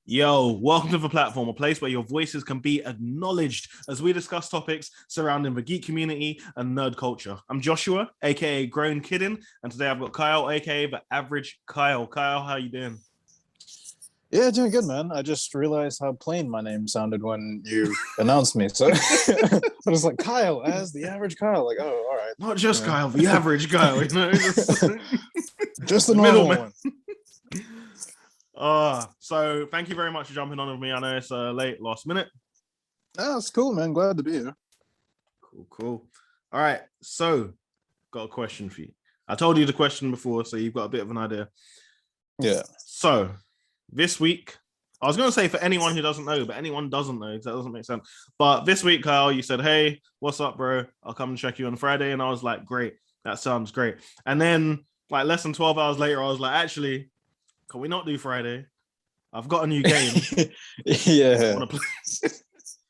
Yo, welcome to the platform, a place where your voices can be acknowledged as we discuss topics surrounding the geek community and nerd culture. I'm Joshua, aka Grown Kiddin, and today I've got Kyle, aka the Average Kyle. Kyle, how you doing? Yeah, doing good, man. I just realized how plain my name sounded when you announced me. So I was like, Kyle, as the average Kyle. Like, oh, all right. Not just Yeah. Kyle, the average Kyle, Just the the normal middleman. one. So thank you very much for jumping on with me. I know it's late, last minute. Oh, it's cool, man. Glad to be here. Cool. All right, so got a question for you. I told you the question before, so you've got a bit of an idea. Yeah. So this week, I was going to say for anyone who doesn't know, but anyone doesn't know, that doesn't make sense. But this week, Kyle, you said, hey, what's up, bro? I'll come and check you on Friday. And I was like, great, that sounds great. And then like less than 12 hours later, I was like, actually, can we not do Friday? I've got a new game. Yeah. I want to play.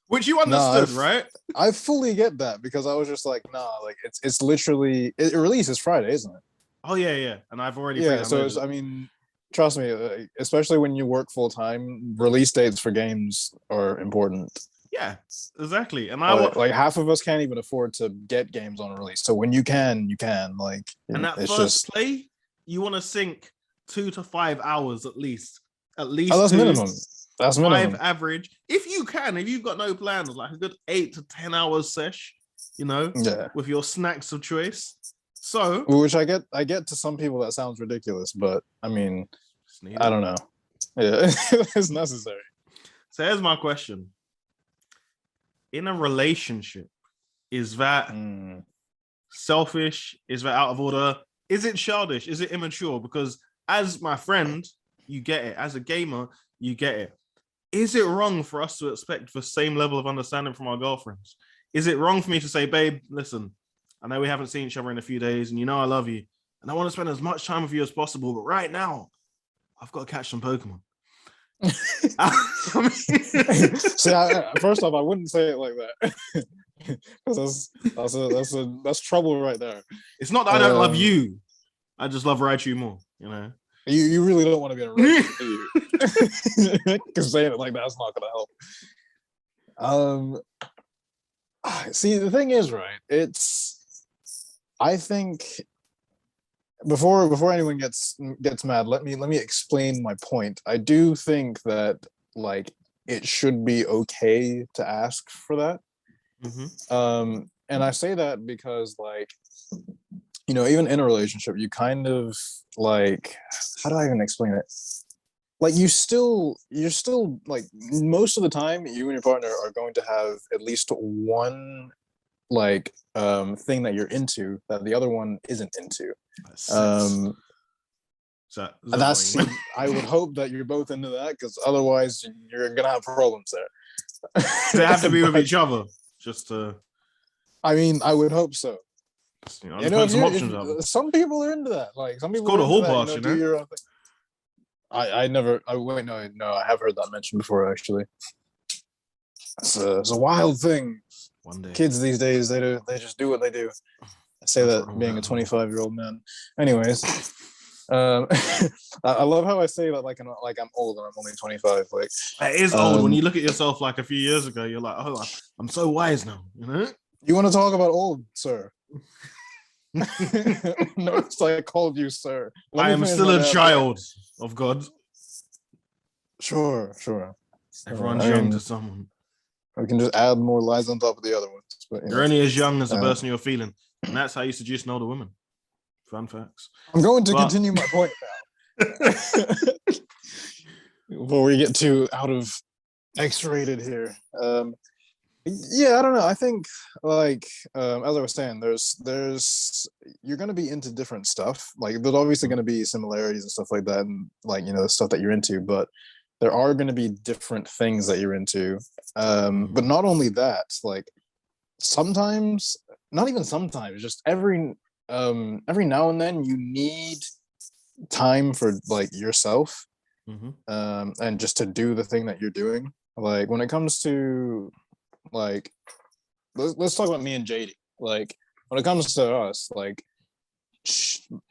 Which you understood, right? I fully get that because I was just like, nah, like it's literally, it releases Friday, isn't it? Oh, yeah. And I've already So it's, I mean, trust me, especially when you work full time, release dates for games are important. Yeah, exactly. And like half of us can't even afford to get games on release. So when you can, like. And that it's first play, you want to sink 2 to 5 hours at least. At least that's minimum. That's minimum. 5 average. If you've got no plans, like a good 8 to 10 hours sesh, with your snacks of choice. So, which I get to some people that sounds ridiculous, but I mean, I don't know. Yeah, it's necessary. So here's my question. In a relationship, is that selfish? Is that out of order? Is it childish? Is it immature? Because as my friend, you get it. As a gamer, you get it. Is it wrong for us to expect the same level of understanding from our girlfriends? Is it wrong for me to say, babe, listen, I know we haven't seen each other in a few days and you know I love you and I want to spend as much time with you as possible, but right now, I've got to catch some Pokemon. See, first off, I wouldn't say it like that. Because that's trouble right there. It's not that I don't love you. I just love Raichu more, you know. You really don't want to be in a relationship, do you? Because saying it like that's not gonna help. See, the thing is, right? I think before anyone gets mad, let me explain my point. I do think that like it should be okay to ask for that. Mm-hmm. And I say that because like, even in a relationship, you kind of like, how do I even explain it? Like you're still like most of the time you and your partner are going to have at least one like thing that you're into that the other one isn't into. So that's I would hope that you're both into that because otherwise you're gonna have problems there. They have to be with each other just to. I mean, I would hope so. If some people are into that. Like some people. It's called a hall pass, do your own thing. I never. I have heard that mentioned before. Actually, it's a wild thing. One day, kids these days they just do what they do. I say that being a 25-year-old man. Anyways, I love how I say that like I'm old and I'm only 25. Like it is old when you look at yourself like a few years ago. You're like, oh, I'm so wise now. You know. You want to talk about old, sir? Notice I called you sir. I am still a child of God. Sure. Everyone's young to someone. We can just add more lies on top of the other ones. But, you're only as young as the person you're feeling. And that's how you seduce an older woman. Fun facts. I'm going to continue my point now. Before we get too out of X-rated here. Yeah, I don't know. I think like as I was saying, there's you're gonna be into different stuff. Like there's obviously gonna be similarities and stuff like that, and like the stuff that you're into, but there are gonna be different things that you're into. But not only that, like sometimes, not even sometimes, just every now and then you need time for like yourself, and just to do the thing that you're doing. Like when it comes to like let's talk about me and JD. Like when it comes to us, like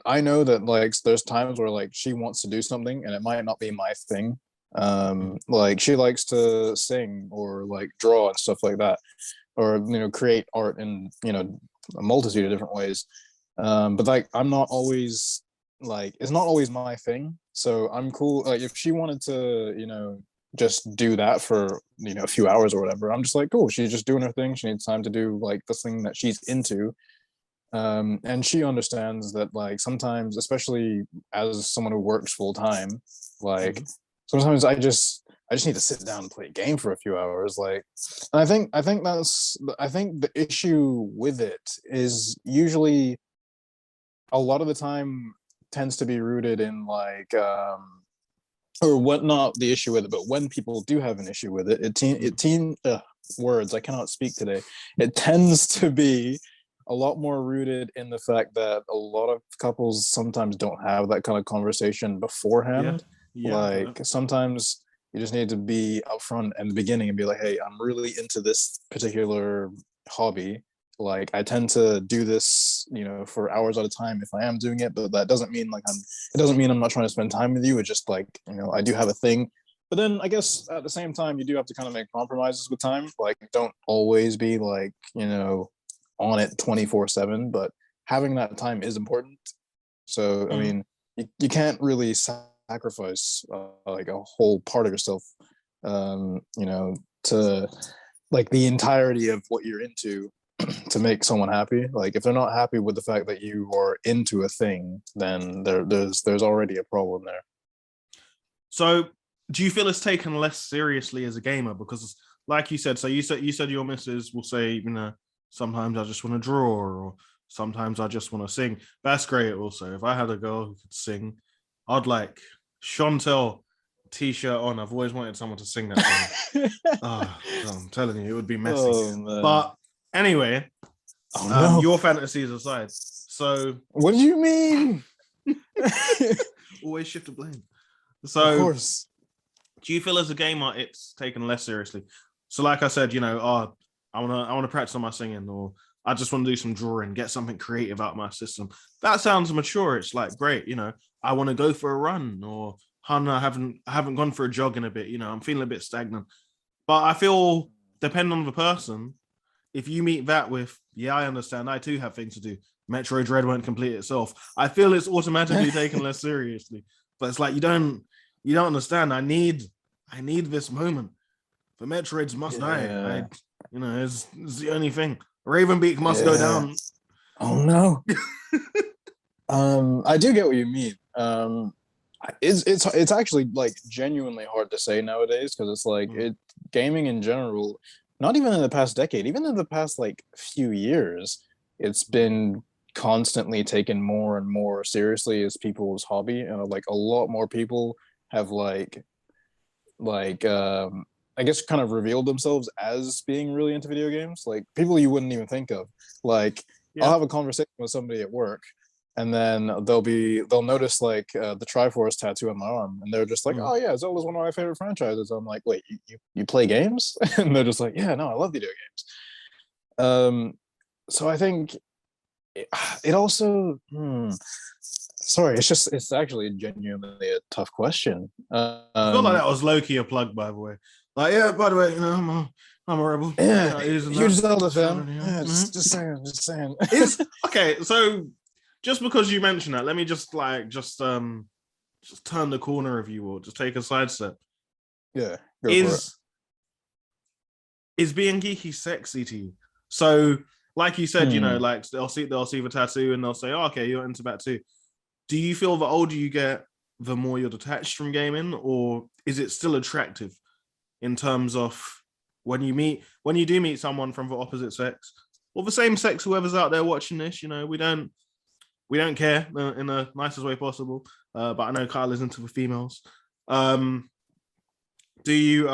I know that like there's times where like she wants to do something and it might not be my thing, Like she likes to sing or like draw and stuff like that, or create art in a multitude of different ways. But like I'm not always like it's not always my thing. So I'm cool. Like if she wanted to, just do that for a few hours or whatever, I'm just like, cool. She's just doing her thing. She needs time to do like the thing that she's into. And she understands that like sometimes, especially as someone who works full time, like sometimes I just need to sit down and play a game for a few hours. Like, and I think the issue with it is usually a lot of the time tends to be rooted in like or what not the issue with it, but when people do have an issue with it, words I cannot speak today. It tends to be a lot more rooted in the fact that a lot of couples sometimes don't have that kind of conversation Yeah. beforehand. Yeah. Like sometimes you just need to be upfront in the beginning and be like, hey, I'm really into this particular hobby. Like I tend to do this, for hours at a time if I am doing it, but that doesn't mean like it doesn't mean I'm not trying to spend time with you. It's just like, I do have a thing. But then I guess at the same time, you do have to kind of make compromises with time. Like don't always be like, on it 24/7, but having that time is important. So, I Mm. mean, you can't really sacrifice like a whole part of yourself, to like the entirety of what you're into to make someone happy. Like if they're not happy with the fact that you are into a thing, then there's already a problem there. So, do you feel it's taken less seriously as a gamer? Because, like you said, so you said your missus will say, sometimes I just want to draw, or sometimes I just want to sing. That's great. Also, if I had a girl who could sing, I'd like Chantel t-shirt on. I've always wanted someone to sing that song. Oh, I'm telling you, it would be messy. Oh man. But anyway, Oh no. your fantasies aside, so What do you mean? always shift the blame. Of So, course. do you feel as a gamer it's taken less seriously? So, like I said, I wanna practice on my singing, or I just want to do some drawing, get something creative out of my system. That sounds mature. It's like great, I want to go for a run, or Hannah, I haven't gone for a jog in a bit. I'm feeling a bit stagnant. But I feel depending on the person, if you meet that with, yeah, I understand, I too have things to do. Metro Dread won't complete itself. I feel it's automatically taken less seriously. But it's like you don't understand. I need this moment. The Metroids must die. Yeah. It's the only thing. Ravenbeak must go Yeah. down. Oh no. I do get what you mean. It's actually like genuinely hard to say nowadays because it's like gaming in general, not even in the past decade, even in the past like few years, it's been constantly taken more and more seriously as people's hobby, and like a lot more people have like I guess kind of revealed themselves as being really into video games, like people you wouldn't even think of. Like I'll Yeah. have a conversation with somebody at work, and then they'll notice like the Triforce tattoo on my arm, and they're just like, Mm. oh yeah, Zelda's one of my favorite franchises. I'm like, wait, you play games? And they're just like, yeah, no, I love video games. So I think it also sorry, it's actually genuinely a tough question. I feel like that was low-key a plug, by the way. Like, yeah, by the way, I'm a rebel. Yeah, Isn't huge that? Zelda fan. Yeah. Yeah, just saying, just saying. Is okay. So, just because you mentioned that, let me just turn the corner, if you will, just take a side step. Yeah, go for it. Is being geeky sexy to you? So, like you said, Hmm. like they'll see the tattoo and they'll say, oh, okay, you're into that too. Do you feel the older you get, the more you're detached from gaming, or is it still attractive in terms of when you do meet someone from the opposite sex or the same sex, whoever's out there watching this, we don't care in the nicest way possible. But I know Kyle is into the females. Do you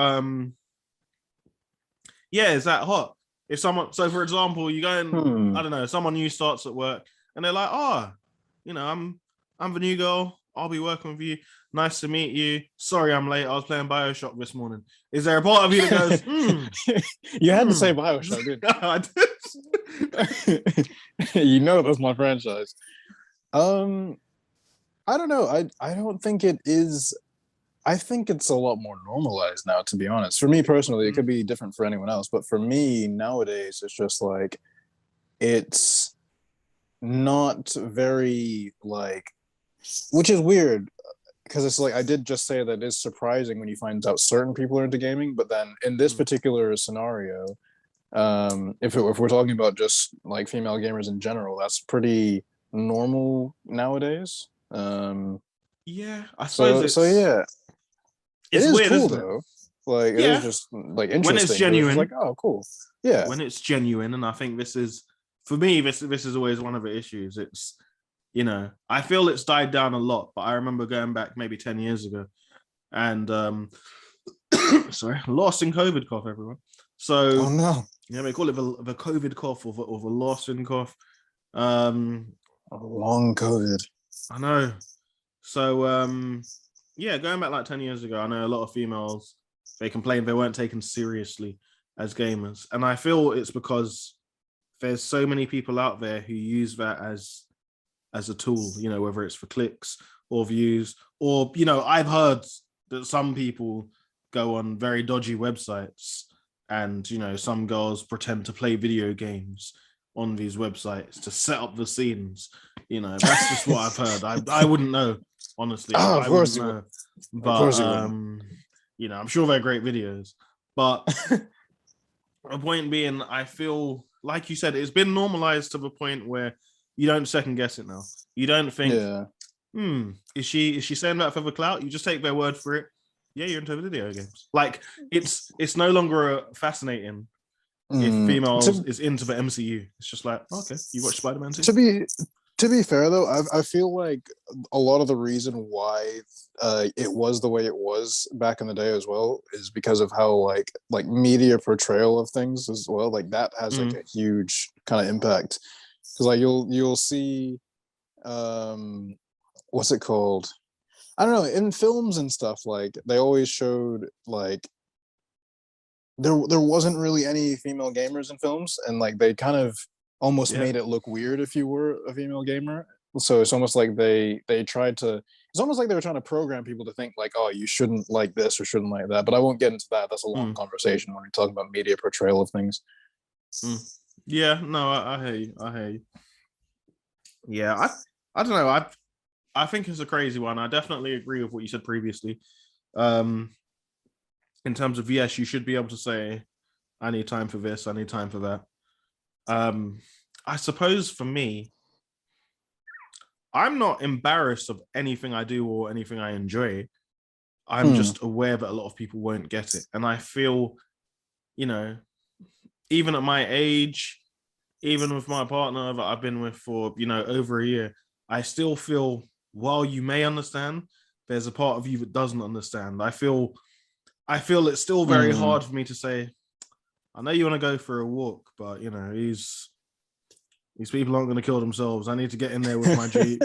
yeah, is that hot? If someone, so for example, you go and Hmm. I don't know, someone new starts at work and they're like, oh, I'm the new girl. I'll be working with you. Nice to meet you. Sorry, I'm late. I was playing Bioshock this morning. Is there a part of you that goes, You had to say Bioshock, didn't I did. you? That's my franchise. I don't know. I don't think it is I think it's a lot more normalized now, to be honest. For me personally, it Mm. could be different for anyone else, but for me nowadays, it's just like it's not very like, which is weird because it's like I did just say that it's surprising when you find out certain people are into gaming, but then in this Mm. particular scenario, if we're talking about just like female gamers in general, that's pretty normal nowadays. Yeah, I suppose So yeah, it it's is weird, cool isn't it? though. Like it is Yeah, just like when it's interesting because it's just like, genuine, oh, cool. Yeah. when it's genuine, and I think this is for me. This is always one of the issues. It's I feel it's died down a lot, but I remember going back maybe 10 years ago, and sorry, lost in COVID cough, everyone. Oh So no. they call it the COVID cough or the lost in cough. Um, Long COVID. I know. So yeah, going back like 10 years ago, I know a lot of females they complained they weren't taken seriously as gamers, and I feel it's because there's so many people out there who use that as a tool, whether it's for clicks or views, or I've heard that some people go on very dodgy websites and some girls pretend to play video games on these websites to set up the scenes. That's just what I've heard. I wouldn't know, honestly. Oh, of I course wouldn't you would. know, Of but course you wouldn't. I'm sure they're great videos. But the point being, I feel like you said, it's been normalized to the point where you don't second guess it now. You don't think, Yeah. is she saying that for the clout? You just take their word for it. Yeah, you're into video games. Like it's no longer fascinating if Mm. females is into the MCU. It's just like, okay, you watch Spider-Man 2? To be to be fair though, I feel like a lot of the reason why it was the way it was back in the day as well is because of how like media portrayal of things as well. Like that has like a Mm, huge kind of impact because like you'll see um what's it called? I don't know, in films and stuff like they always showed like there wasn't really any female gamers in films and like they kind of almost yeah. made it look weird if you were a female gamer, so it's almost like they tried to, it's almost like they were trying to program people to think like, oh, you shouldn't like this or shouldn't like that, but I won't get into that. That's a long Mm, conversation when we're talking about media portrayal of things. mm. Yeah, no, I hear you. I hear you. Yeah, I don't know. I think it's a crazy one. I definitely agree with what you said previously. Um, in terms of yes, you should be able to say, I need time for this, I need time for that. Um, I suppose for me, I'm not embarrassed of anything I do or anything I enjoy. I'm Hmm. just aware that a lot of people won't get it. And I feel, you know, even at my age, even with my partner that I've been with for, over a year, I still feel while you may understand, there's a part of you that doesn't understand. I feel it's still very Hmm. hard for me to say, I know you want to go for a walk, but these people aren't going to kill themselves. I need to get in there with my Jeep,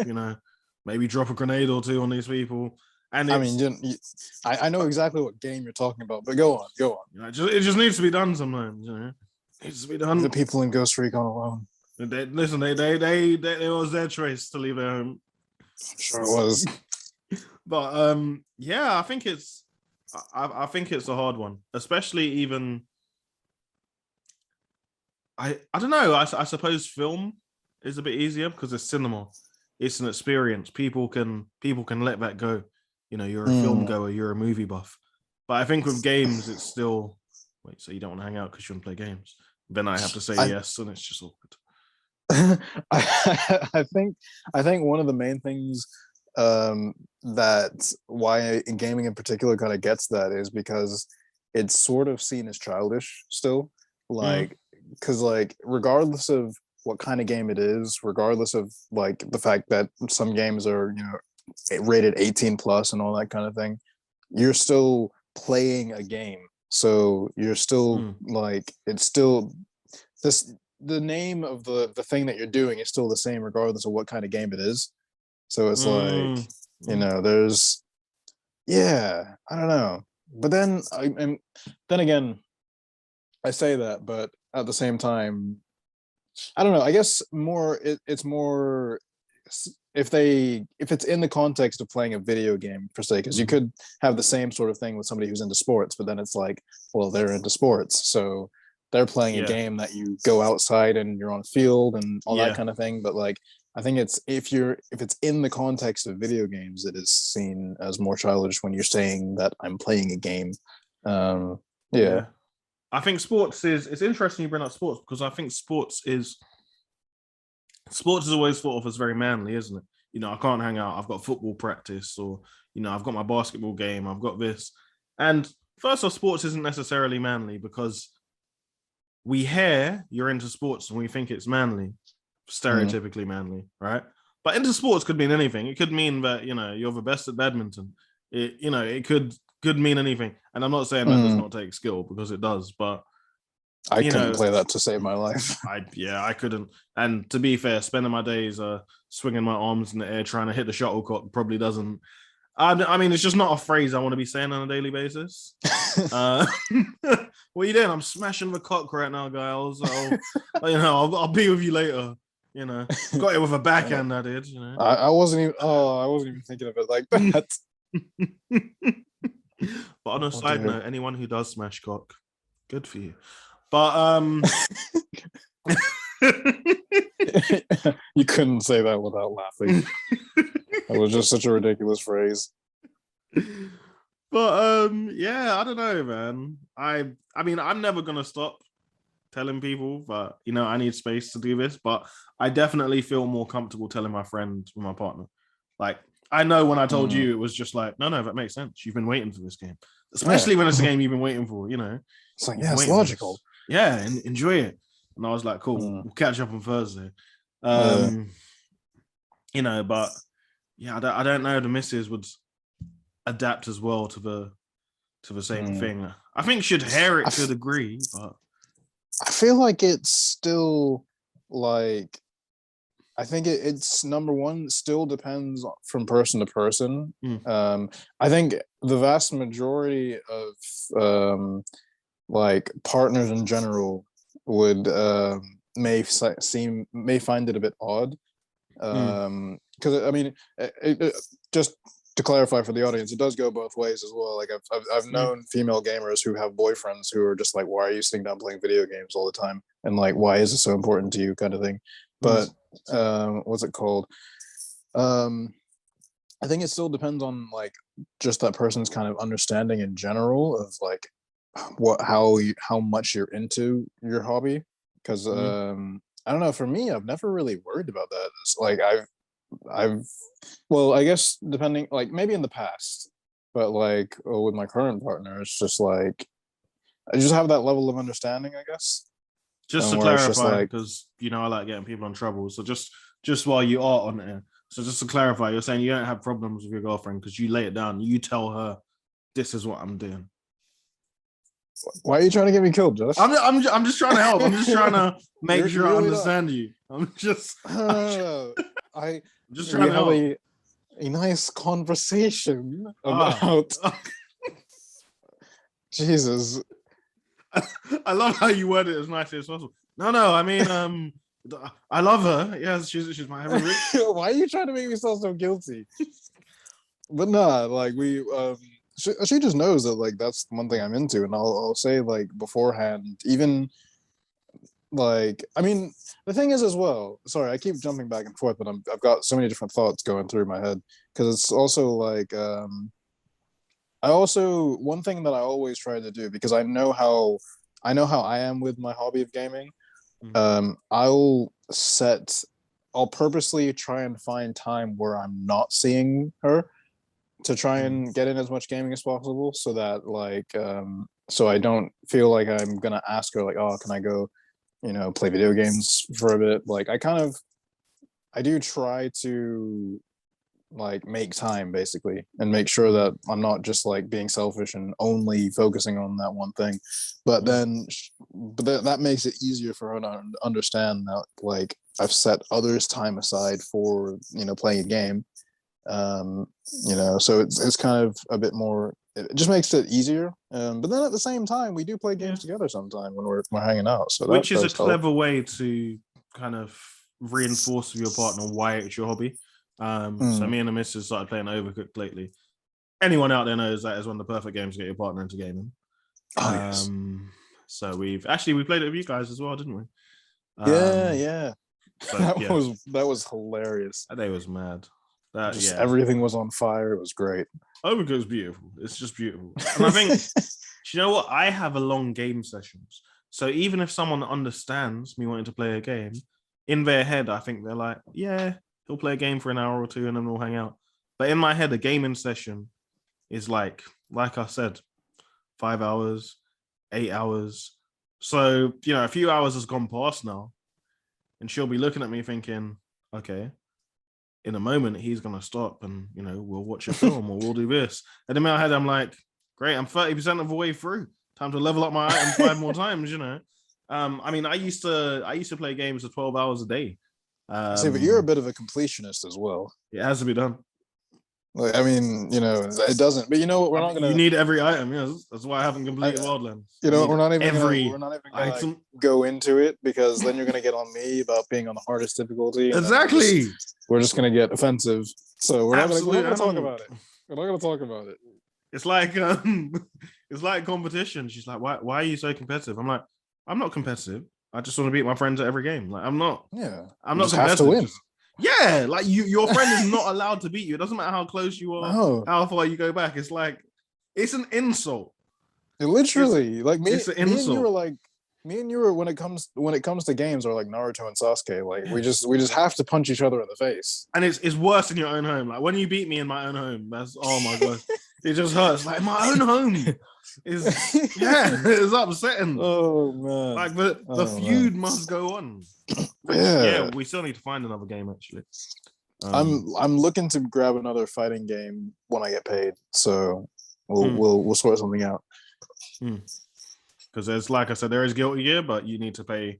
maybe drop a grenade or two on these people. And I mean, it's I know exactly what game you're talking about, but go on, go on. it just needs to be done sometimes. It needs to be Leave the done. people in Ghost Recon alone. Listen, it was their choice to leave their home. Sure it was. But yeah, I think it's a hard one, especially even I don't know. I suppose film is a bit easier because it's cinema. It's an experience. People can let that go. You're a film Hmm. goer. You're a movie buff. But I think with games, it's still wait. So you don't want to hang out because you want to play games? Then I have to say I yes, and it's just awkward. I think one of the main things that why gaming in particular kind of gets that is because it's sort of seen as childish still, Mm, like because like regardless of what kind of game it is, regardless of like the fact that some games are rated 18 plus and all that kind of thing, you're still playing a game, so you're still mm, like it's still this, the name of the thing that you're doing is still the same regardless of what kind of game it is. So it's like, mm, mm, there's, yeah, I don't know. But then and then again, I say that, but at the same time, I don't know. I guess more it's more if it's in the context of playing a video game per se, because you could have the same sort of thing with somebody who's into sports, but then it's like, well, they're into sports, so they're playing a game that you go outside and you're on a field and all that kind of thing. But like, I think it's if it's in the context of video games, it is seen as more childish when you're saying that I'm playing a game. I think sports it's interesting you bring up sports, because I think sports is always thought of as very manly, isn't it? You know, I can't hang out, I've got football practice, or, you know, I've got my basketball game, I've got this. And first off, sports isn't necessarily manly, because we hear you're into sports and we think it's manly, stereotypically manly, right? But into sports could mean anything. It could mean that, you know, you're the best at badminton. It could mean anything. And I'm not saying that does not take skill, because it does, but I couldn't play that to save my life. I couldn't. And to be fair, spending my days swinging my arms in the air trying to hit the shuttlecock probably doesn't. I mean, it's just not a phrase I want to be saying on a daily basis. What are you doing? I'm smashing the cock right now, guys. I'll be with you later. You know, got it with a backhand. I did. You know, I wasn't even thinking of it like that. But on a side note, anyone who does smash cock, good for you. But you couldn't say that without laughing. It was just such a ridiculous phrase. But I don't know, man. I mean, I'm never gonna stop telling people that, you know, I need space to do this, but I definitely feel more comfortable telling my friend with my partner. Like, I know when I told you, it was just like, no, that makes sense. You've been waiting for this game, especially when it's a game you've been waiting for. You know, it's like, it's logical. Yeah, and enjoy it. And I was like, cool, we'll catch up on Thursday. You know, but yeah, I don't know. The missus would adapt as well to the same thing. I think she'd hear it to a degree, but I feel like it's still like, I think it's number one, still depends from person to person. I think the vast majority of like partners in general would may find it a bit odd, because I mean, just to clarify for the audience, it does go both ways as well. Like I've known female gamers who have boyfriends who are just like, why are you sitting down playing video games all the time, and like, why is it so important to you, kind of thing. But what's it called? I think it still depends on like just that person's kind of understanding in general of like how much you're into your hobby. Because I don't know, for me, I've never really worried about that. It's like well, I guess depending, like maybe in the past, but like with my current partner, it's just like I just have that level of understanding, I guess. Just to clarify, because you know I like getting people in trouble. So just while you are on it, so just to clarify, you're saying you don't have problems with your girlfriend because you lay it down. You tell her, "This is what I'm doing." Why are you trying to get me killed, Josh? I'm just trying to help. I'm just trying to make sure I understand you. I'm just I'm just trying to help. A nice conversation about Jesus. I love how you word it as nicely as possible. No, I mean, I love her. Yes, she's my favorite. Why are you trying to make me sound so guilty? But nah, like she just knows that like that's one thing I'm into, and I'll say like beforehand, even like, I mean, the thing is as well, sorry, I keep jumping back and forth, but I've got so many different thoughts going through my head, because it's also like one thing that I always try to do, because I know how I am with my hobby of gaming. I'll purposely try and find time where I'm not seeing her to try and get in as much gaming as possible, so that like so I don't feel like I'm gonna ask her like, oh, can I go, you know, play video games for a bit. Like I do try to like make time basically, and make sure that I'm not just like being selfish and only focusing on that one thing. But that makes it easier for her to understand that like I've set others time aside for, you know, playing a game. You know, so it's kind of a bit more, it just makes it easier. But then at the same time, we do play games together sometime when we're hanging out. So which is a clever way to kind of reinforce with your partner why it's your hobby. So me and the missus started playing Overcooked lately. Anyone out there knows that is one of the perfect games to get your partner into gaming. Oh yes. So we played it with you guys as well, didn't we? Yeah. So that was hilarious. that day was mad. That Everything was on fire. It was great. Overcook's beautiful. It's just beautiful. And I think, you know what? I have a long game sessions. So even if someone understands me wanting to play a game, in their head, I think they're like, yeah, he'll play a game for an hour or two and then we'll hang out. But in my head, a gaming session is like I said, 5 hours, 8 hours. So, a few hours has gone past now. And she'll be looking at me thinking, okay, in a moment, he's going to stop and, we'll watch a film or we'll do this. And in my head, I'm like, great, I'm 30% of the way through. Time to level up my item 5 more times, I mean, I used to play games for 12 hours a day. See, but you're a bit of a completionist as well. It has to be done. Like, I mean, it doesn't. But you know what? We're not gonna. You need every item. Yeah, that's why I haven't completed Wildlands. We're not even gonna go into it because then you're gonna get on me about being on the hardest difficulty. Exactly. We're just gonna get offensive. So we're not gonna talk about it. We're not gonna talk about it. It's like competition. She's like, why are you so competitive? I'm like, I'm not competitive. I just want to beat my friends at every game. Like, I'm not. Yeah. I'm not competitive. Have to win. Yeah, like your friend is not allowed to beat you. It doesn't matter how close you are, how far you go back. It's like, it's an insult. Literally, it's an insult. Me and you were when it comes to games are like Naruto and Sasuke. Like we just have to punch each other in the face. And it's worse in your own home. Like when you beat me in my own home, that's, oh my god, it just hurts. Like my own home it's upsetting. Oh man, like the feud must go on. Yeah, we still need to find another game actually. I'm looking to grab another fighting game when I get paid, so we'll sort something out. Because there's, like I said, there is Guilty Gear, but you need to pay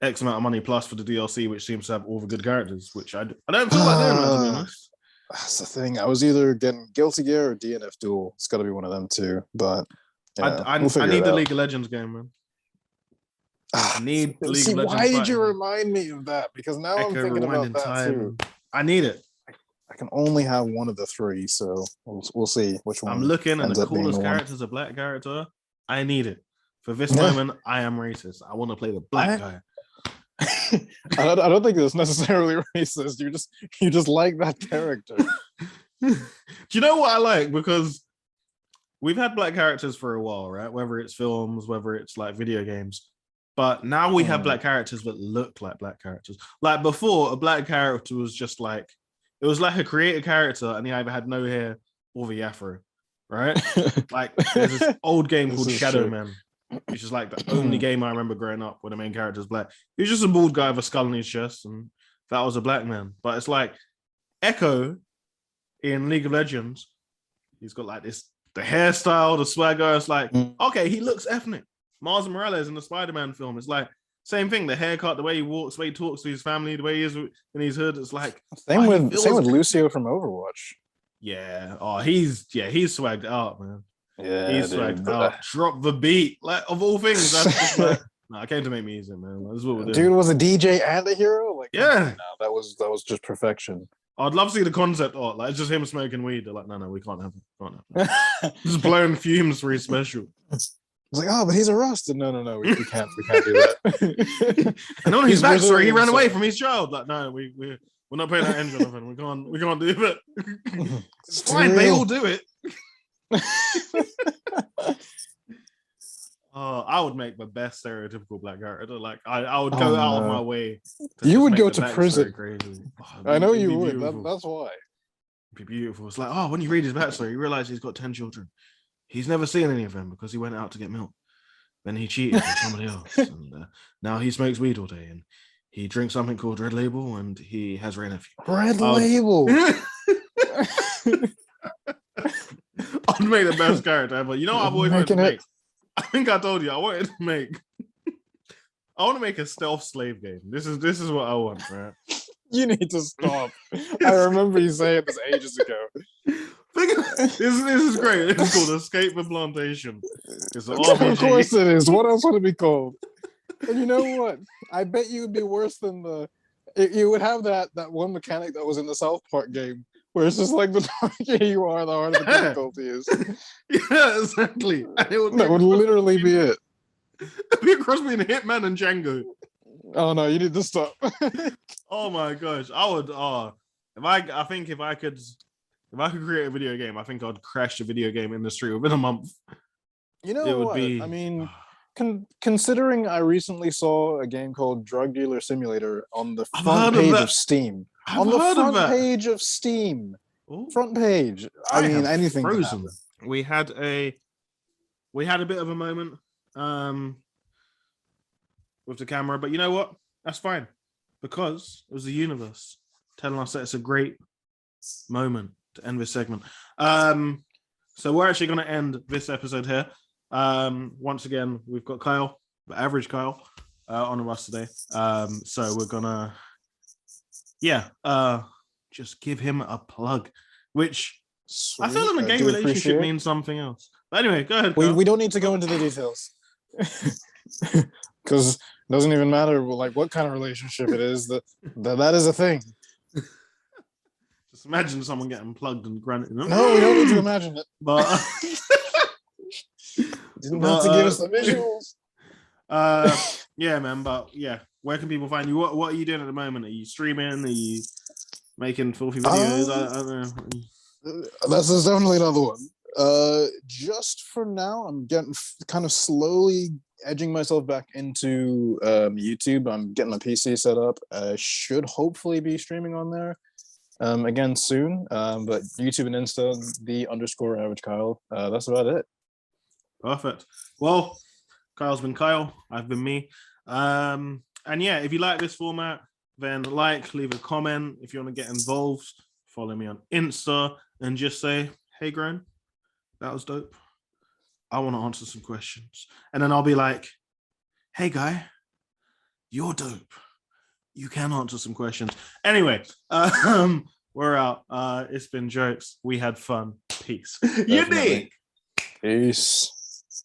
X amount of money plus for the DLC, which seems to have all the good characters, which I don't feel like doing that, to be honest. That's the thing. I was either getting Guilty Gear or DNF Duel. It's got to be one of them two, but I need the League of Legends game, man. I need the League of Legends. Why did you remind me of that? Because now I'm thinking about that too. I need it. I can only have one of the three, so we'll see which one. I'm looking, and the coolest character is a black character. I need it. For this moment, I am racist. I want to play the black guy. I don't think it's necessarily racist. You just like that character. Do you know what I like? Because we've had black characters for a while, right? Whether it's films, whether it's like video games. But now we have black characters that look like black characters. Like before, a black character was just like, it was like a created character and he either had no hair or the afro, right? Like there's this old game called Shadow Man, which is like the only game I remember growing up where the main character is black. He was just a bald guy with a skull in his chest and that was a black man. But it's like Echo in League of Legends, he's got like this, the hairstyle, the swagger. It's like, okay, he looks ethnic. Miles Morales in the Spider-Man film, it's like same thing. The haircut, the way he walks, the way he talks to his family, the way he is in his hood. It's like same with Lucio from Overwatch. Yeah. Oh, he's swagged out, man. Yeah, he's swagged out. Drop the beat, like of all things. That's just like, I came to make music, man. That's what we're doing. Dude was a DJ and a hero. Like, yeah, no, that was just perfection. I'd love to see the concept art. Like, it's just him smoking weed. They're like, no, we can't have it. Just blowing fumes for his special. It's like, oh, but he's a Rust. No, we can't do that. And on his backstory, he ran away from his child. Like, no, we're not putting that engine on him. We can't do it. It's fine. They all do it. I would make the best stereotypical black character. Like, I would go out of my way. You would go to prison. Crazy. I know you would. That's why. It'd be beautiful. It's like, when you read his backstory, you realize he's got 10 children. He's never seen any of them because he went out to get milk. Then he cheated with somebody else. And now he smokes weed all day and he drinks something called Red Label and he has Ray Nephew. Red Label. I'd make the best character ever. You know what I've always wanted to make? I think I told you I wanted to make. I want to make a stealth slave game. This is what I want, right? You need to stop. I remember you saying this ages ago. This is great. It's called Escape the Plantation. It's an RPG. Of course it is. What else would it be called? And you know what? I bet you would be worse than the You would have that one mechanic that was in the South Park game, where it's just like the darker you are, the harder the difficulty is. Yeah, exactly. And it would That would literally be it. It'd be a cross between Hitman and Django. Oh no, you need to stop. Oh my gosh, I would. I think if I could create a video game, I think I'd crash the video game industry within a month. You know It would what? be. I mean, considering I recently saw a game called Drug Dealer Simulator on the I've front heard of page that. of Steam. I've On the heard of front that. page of Steam. Ooh. Front page. I mean, have anything can frozen. happen. We had a bit of a moment with the camera, but you know what? That's fine, because it was the universe telling us that it's a great moment to end this segment. So we're actually going to end this episode here. Once again, we've got Kyle, the average Kyle, on with us today. So we're gonna, just give him a plug, which Sweet. I feel in a gay relationship means something else. But anyway, go ahead. We don't need to go into the details, because it doesn't even matter like what kind of relationship it is. That is a thing. Just imagine someone getting plugged and granted. No, we don't need to imagine it. But didn't have to give us the visuals. Yeah, man. But yeah, where can people find you? What are you doing at the moment? Are you streaming? Are you making filthy videos? I don't know. That's definitely another one. Just for now, I'm getting kind of slowly edging myself back into YouTube. I'm getting my PC set up. Should hopefully be streaming on there again soon. But YouTube and Insta, _average Kyle. That's about it. Perfect. Well, Kyle's been Kyle. I've been me. And yeah, if you like this format, then leave a comment. If you want to get involved, follow me on Insta and just say, "Hey, Grown, that was dope. I want to answer some questions." And then I'll be like, "Hey, guy, you're dope. You can answer some questions." Anyway, we're out. It's been jokes. We had fun. Peace. Definitely. Unique. Peace.